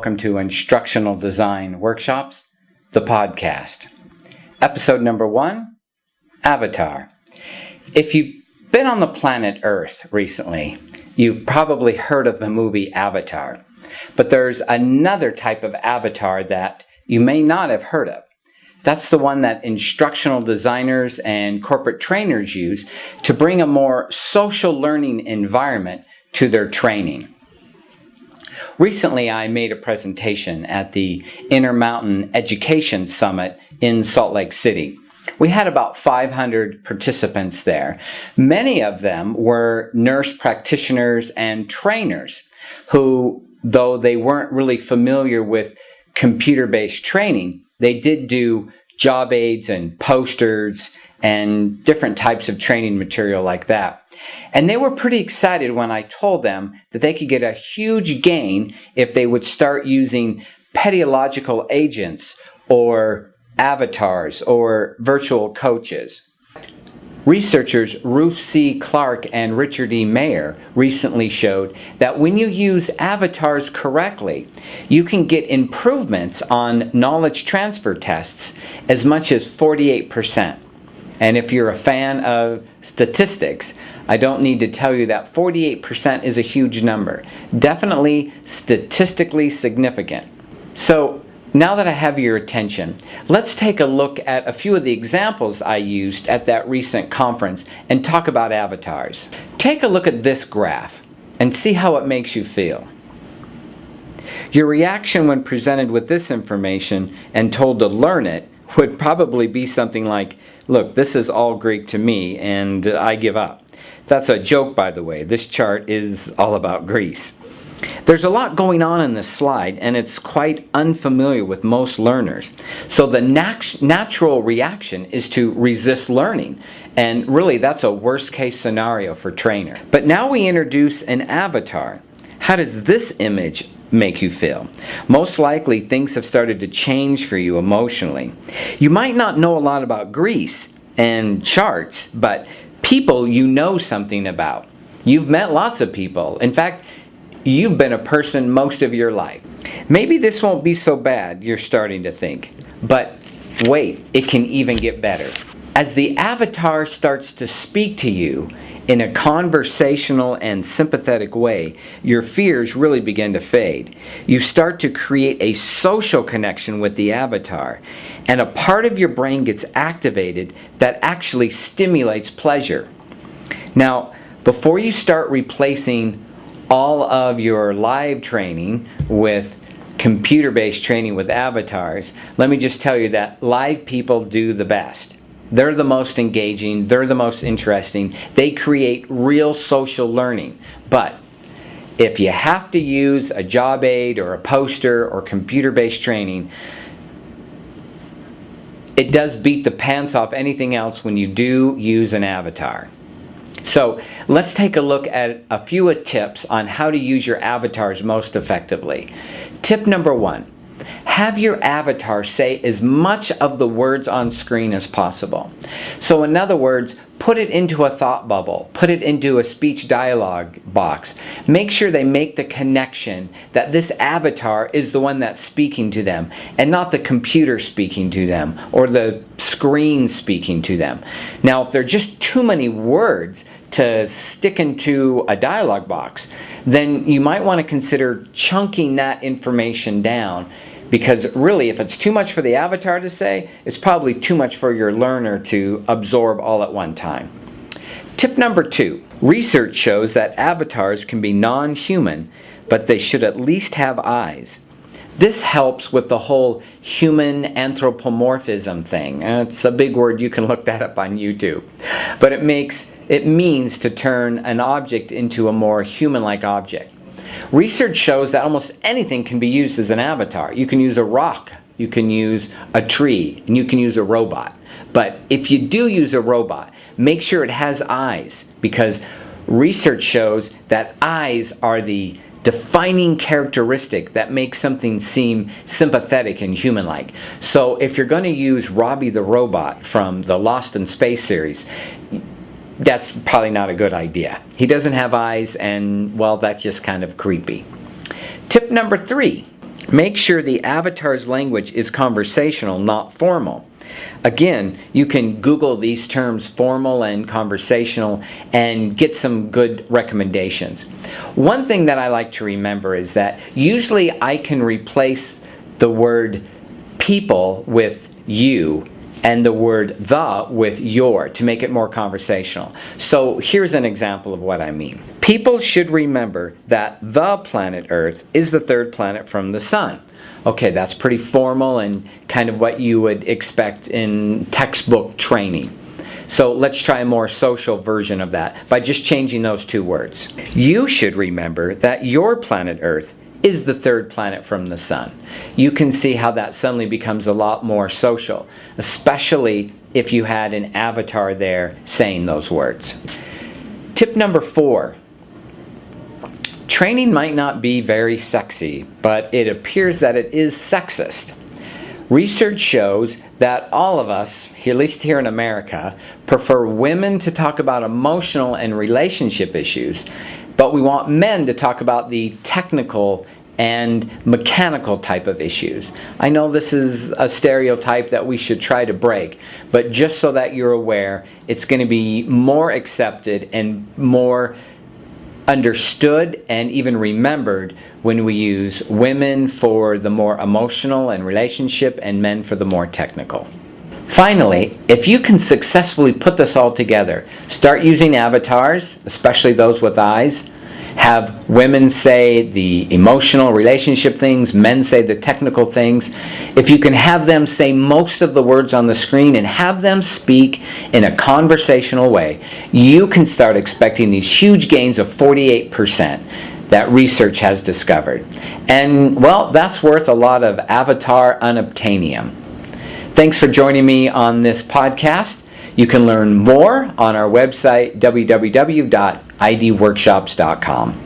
welcome to Instructional Design Workshops, the podcast. Episode number 1, Avatar. If you've been on the planet Earth recently, you've probably heard of the movie Avatar. But there's another type of avatar that you may not have heard of. That's the one that instructional designers and corporate trainers use to bring a more social learning environment to their training. Recently, I made a presentation at the Intermountain Education Summit in Salt Lake City. We had about 500 participants there. Many of them were nurse practitioners and trainers who, though they weren't really familiar with computer-based training, they did do job aids and posters and different types of training material like that. And they were pretty excited when I told them that they could get a huge gain if they would start using pedagogical agents or avatars or virtual coaches. Researchers Ruth C. Clark and Richard E. Mayer recently showed that when you use avatars correctly, you can get improvements on knowledge transfer tests as much as 48%. And if you're a fan of statistics, I don't need to tell you that 48% is a huge number. Definitely statistically significant. So now that I have your attention, let's take a look at a few of the examples I used at that recent conference and talk about avatars. Take a look at this graph and see how it makes you feel. Your reaction when presented with this information and told to learn it would probably be something like, look, this is all Greek to me and I give up. That's a joke, by the way. This chart is all about Greece. There's a lot going on in this slide, and it's quite unfamiliar with most learners. So the natural reaction is to resist learning, and really that's a worst-case scenario for trainer. But now we introduce an avatar. How does this image make you feel? Most likely things have started to change for you emotionally. You might not know a lot about Greece and charts, but people you know something about. You've met lots of people. In fact, you've been a person most of your life. Maybe this won't be so bad, you're starting to think. But wait, it can even get better. As the avatar starts to speak to you in a conversational and sympathetic way, your fears really begin to fade. You start to create a social connection with the avatar, and a part of your brain gets activated that actually stimulates pleasure. Now, before you start replacing all of your live training with computer-based training with avatars, let me just tell you that live people do the best. They're the most engaging, they're the most interesting, they create real social learning. But if you have to use a job aid or a poster or computer-based training, it does beat the pants off anything else when you do use an avatar. So let's take a look at a few tips on how to use your avatars most effectively. Tip number 1, have your avatar say as much of the words on screen as possible. So in other words, put it into a thought bubble, put it into a speech dialogue box. Make sure they make the connection that this avatar is the one that's speaking to them and not the computer speaking to them or the screen speaking to them. Now, if there are just too many words to stick into a dialogue box, then you might want to consider chunking that information down. Because really, if it's too much for the avatar to say, it's probably too much for your learner to absorb all at one time. Tip number 2, research shows that avatars can be non-human, but they should at least have eyes. This helps with the whole human anthropomorphism thing. It's a big word, you can look that up on YouTube. But it means to turn an object into a more human-like object. Research shows that almost anything can be used as an avatar. You can use a rock, you can use a tree, and you can use a robot. But if you do use a robot, make sure it has eyes, because research shows that eyes are the defining characteristic that makes something seem sympathetic and human-like. So if you're going to use Robbie the Robot from the Lost in Space series, that's probably not a good idea. He doesn't have eyes, and well, that's just kind of creepy. Tip number 3, Make sure the avatar's language is conversational, not formal. Again, you can Google these terms, formal and conversational, and get some good recommendations. One thing that I like to remember is that usually I can replace the word people with you and the word the with your to make it more conversational. So here's an example of what I mean. People should remember that the planet Earth is the third planet from the sun. Okay, that's pretty formal and kind of what you would expect in textbook training. So let's try a more social version of that by just changing those two words. You should remember that your planet Earth is the third planet from the sun. You can see how that suddenly becomes a lot more social, especially if you had an avatar there saying those words. Tip number 4. Training might not be very sexy, but it appears that it is sexist. Research shows that all of us, at least here in America, prefer women to talk about emotional and relationship issues, but we want men to talk about the technical and mechanical type of issues. I know this is a stereotype that we should try to break, but just so that you're aware, it's going to be more accepted and more understood and even remembered when we use women for the more emotional and relationship and men for the more technical. Finally, if you can successfully put this all together, start using avatars, especially those with eyes, have women say the emotional relationship things, men say the technical things. If you can have them say most of the words on the screen and have them speak in a conversational way, you can start expecting these huge gains of 48% that research has discovered. And, well, that's worth a lot of avatar unobtainium. Thanks for joining me on this podcast. You can learn more on our website, www.idworkshops.com.